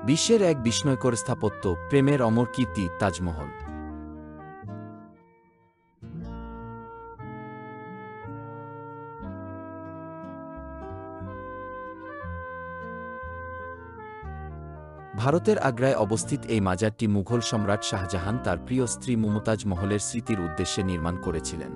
বিশ্বের এক বিস্ময়কর স্থাপত্য, প্রেমের অমর কীর্তি, তাজমহল। ভারতের আগ্রায় অবস্থিত এই মাজারটি মুঘল সম্রাট শাহজাহান তার প্রিয় স্ত্রী মুমতাজ মহলের স্মৃতির উদ্দেশ্যে নির্মাণ করেছিলেন।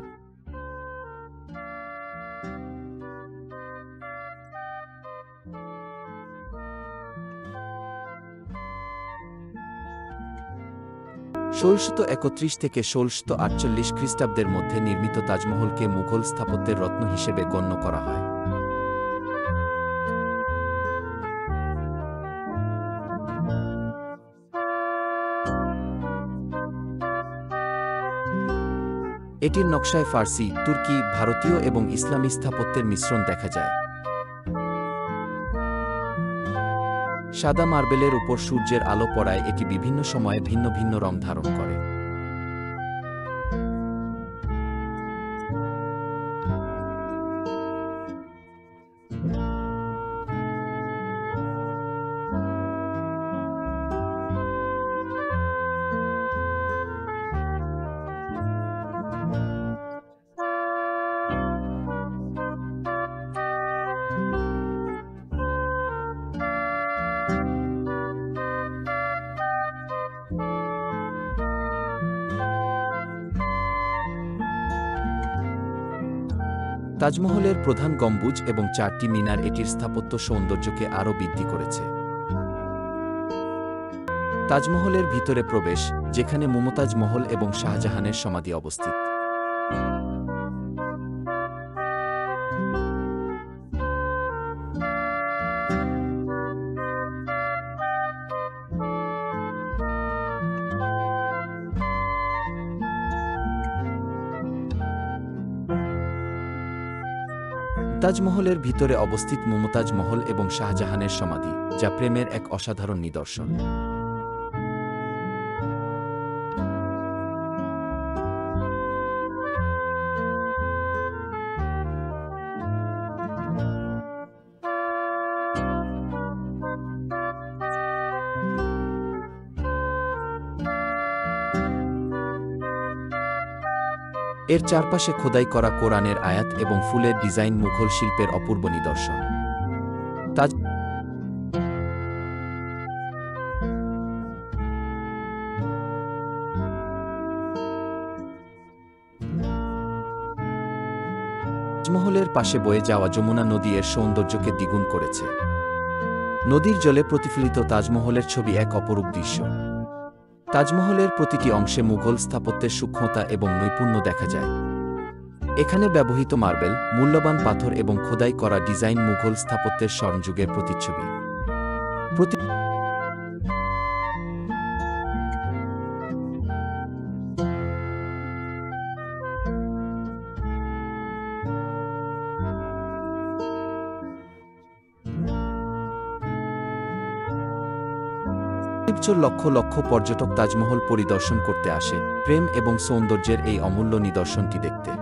ষোলশত ৩১ থেকে ১৬৪৮ খ্রিস্টাব্দের মধ্যে নির্মিত তাজমহলকে মুঘল স্থাপত্যের রত্ন হিসেবে গণ্য করা হয়। এটির নকশায় ফার্সি, তুর্কি, ভারতীয় এবং ইসলামী স্থাপত্যের মিশ্রণ দেখা যায়। সাদা মার্বেলের উপর সূর্যের আলো পড়ায় এটি বিভিন্ন সময়ে ভিন্ন ভিন্ন রং ধারণ করে। তাজমহলের প্রধান গম্বুজ এবং ৪টি মিনার এটির স্থাপত্য সৌন্দর্যকে আরও বৃদ্ধি করেছে। তাজমহলের ভিতরে প্রবেশ, যেখানে মুমতাজ মহল এবং শাহজাহানের সমাধি অবস্থিত। তাজমহলের ভিতরে অবস্থিত মুমতাজ মহল এবং শাহজাহানের সমাধি, যা প্রেমের এক অসাধারণ নিদর্শন। এর চারপাশে খোদাই করা কোরআনের আয়াত এবং ফুলের ডিজাইন মুঘল শিল্পের অপূর্ব নিদর্শন। তাজমহলের পাশে বয়ে যাওয়া যমুনা নদী এর সৌন্দর্যকে দ্বিগুণ করেছে। নদীর জলে প্রতিফলিত তাজমহলের ছবি এক অপরূপ দৃশ্য। তাজমহলের প্রতিটি অংশে মুঘল স্থাপত্যের সূক্ষ্মতা এবং নৈপুণ্য দেখা যায়। এখানে ব্যবহৃত মার্বেল, মূল্যবান পাথর এবং খোদাই করা ডিজাইন মুঘল স্থাপত্যের স্বর্ণযুগের প্রতিচ্ছবি। লক্ষ লক্ষ পর্যটক তাজমহল পরিদর্শন করতে আসে, প্রেম এবং সৌন্দর্যের এই অমূল্য নিদর্শনটি দেখতে।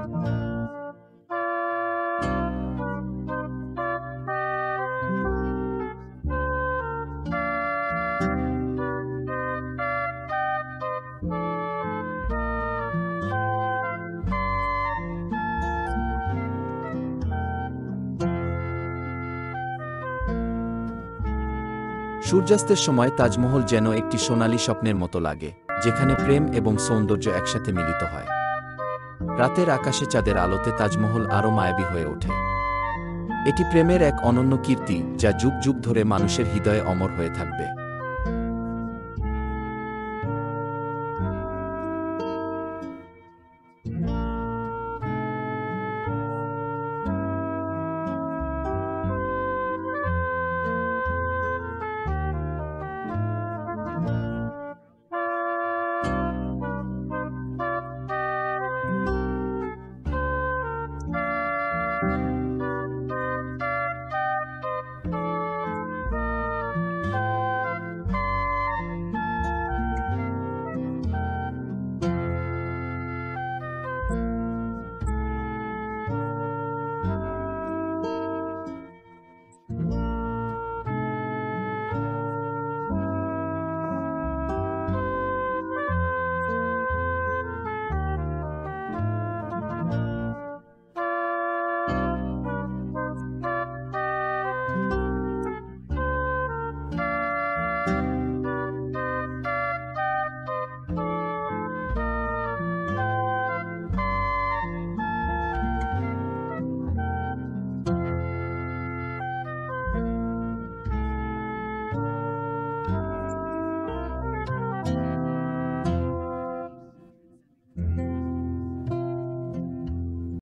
সূর্যাস্তের সময় তাজমহল যেন একটি সোনালী স্বপ্নের মতো লাগে, যেখানে প্রেম এবং সৌন্দর্য একসাথে মিলিত হয়। রাতের আকাশে চাঁদের আলোতে তাজমহল আরও মায়াবী হয়ে ওঠে। এটি প্রেমের এক অনন্য কীর্তি, যা যুগ যুগ ধরে মানুষের হৃদয়ে অমর হয়ে থাকবে।